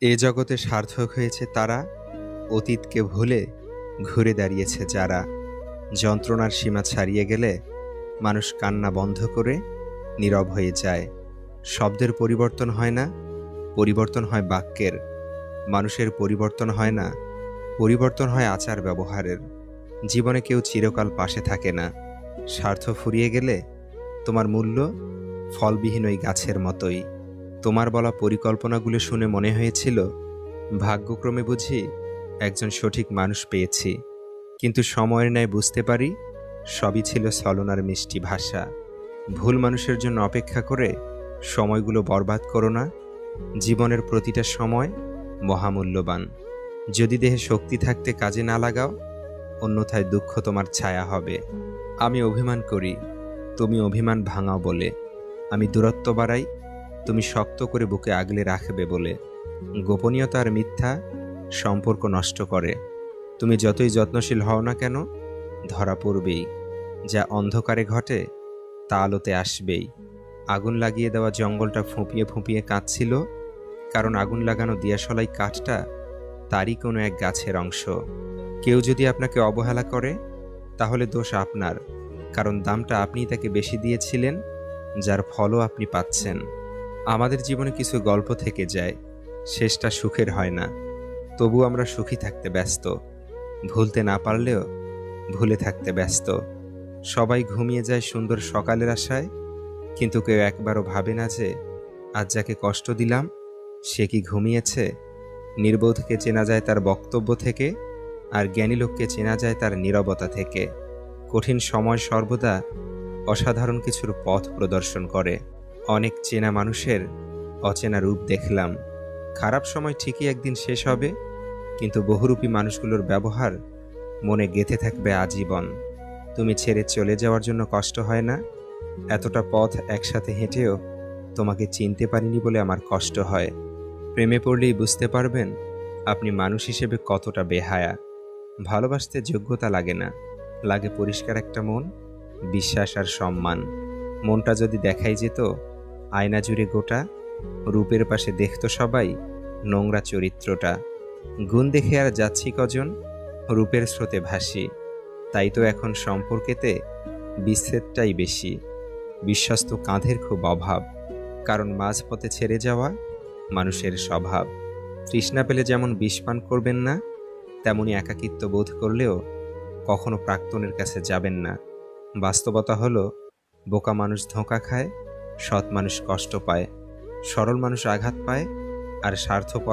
এ জগতে সার্থক হয়েছে তারা, অতীতকে ভুলে ঘুরে দাঁড়িয়েছে যারা। যন্ত্রণার সীমা ছাড়িয়ে গেলে মানুষ কান্না বন্ধ করে নীরব হয়ে যায়। শব্দের পরিবর্তন হয় না, পরিবর্তন হয় বাক্যের। মানুষের পরিবর্তন হয় না, পরিবর্তন হয় আচার ব্যবহারের। জীবনে কেউ চিরকাল পাশে থাকে না। স্বার্থ ফুরিয়ে গেলে তোমার মূল্য ফলবিহীন ওই গাছের মতোই। তোমার বলা পরিকল্পনাগুলো শুনে মনে হয়েছিল ভাগ্যক্রমে বুঝি একজন সঠিক মানুষ পেয়েছি, কিন্তু সময়ের ন্যায় বুঝতে পারি সবই ছিল ছলনার মিষ্টি ভাষা। ভুল মানুষের জন্য অপেক্ষা করে সময়গুলো বরবাদ করো না। জীবনের প্রতিটা সময় মহামূল্যবান। যদি দেহে শক্তি থাকতে কাজে না লাগাও, অন্যথায় দুঃখ তোমার ছায়া হবে। আমি অভিমান করি, তুমি অভিমান ভাঙাও বলে। আমি দূরত্ব বাড়াই, তুমি শক্ত করে বুকে আগলে রাখবে বলে। গোপনীয়তা আর মিথ্যা সম্পর্ক নষ্ট করে। তুমি যতই যত্নশীল হও না কেন, ধরা পড়বেই। যা অন্ধকারে ঘটে তা আলোতে আসবেই। আগুন লাগিয়ে দেওয়া জঙ্গলটা ফুঁপিয়ে ফুঁপিয়ে কাঁদছিল, কারণ আগুন লাগানো দিয়াশলাই কাঠটা তারই কোনো এক গাছের অংশ। কেউ যদি আপনাকে অবহেলা করে, তাহলে দোষ আপনার, কারণ দামটা আপনিই তাকে বেশি দিয়েছিলেন, যার ফলও আপনি পাচ্ছেন। আমাদের জীবনে কিছু গল্প থেকে যায়, শেষটা সুখের হয় না। তবু আমরা সুখী থাকতে ব্যস্ত, ভুলতে না পারলেও ভুলে থাকতে ব্যস্ত। সবাই ঘুমিয়ে যায় সুন্দর সকালের আশায়, কিন্তু কেউ একবারও ভাবে না যে আজ যাকে কষ্ট দিলাম সে কি ঘুমিয়েছে। নির্বোধকে চেনা যায় তার বক্তব্য থেকে, আর জ্ঞানী লোককে চেনা যায় তার নীরবতা থেকে। কঠিন সময় সর্বদা অসাধারণ কিছুর পথ প্রদর্শন করে। অনেক চেনা মানুষের অচেনা রূপ দেখলাম। খারাপ সময় ঠিকই একদিন শেষ হবে, কিন্তু বহুরূপী মানুষগুলোর ব্যবহার মনে গেঁথে থাকবে আজীবন। তুমি ছেড়ে চলে যাওয়ার জন্য কষ্ট হয় না, এতটা পথ একসাথে হেঁটেও তোমাকে চিনতে পারিনি বলে আমার কষ্ট হয়। প্রেমে পড়লেই বুঝতে পারবেন আপনি মানুষ হিসেবে কতটা বেহায়া। ভালোবাসতে যোগ্যতা লাগে না, লাগে পরিষ্কার একটা মন, বিশ্বাস আর সম্মান। মনটা যদি দেখাই যেত আয়না জুড়ে গোটা, রূপের পাশে দেখত সবাই নোংরা চরিত্রটা। গুণ দেখে আর যাচ্ছি কজন, রূপের স্রোতে ভাসি। তাই তো এখন সম্পর্কেতে বিচ্ছেদটাই বেশি। বিশ্বস্ত কাঁধের খুব অভাব, কারণ মাঝপথে ছেড়ে যাওয়া মানুষের স্বভাব। তৃষ্ণা পেলে যেমন বিষ পান করবেন না, তেমনি একাকিত্ব বোধ করলেও কখনো প্রাক্তনের কাছে যাবেন না। বাস্তবতা হলো, বোকা মানুষ ধোঁকা খায়, সৎ মানুষ কষ্ট পায়, সরল মানুষ আঘাত পায়, আর স্বার্থপর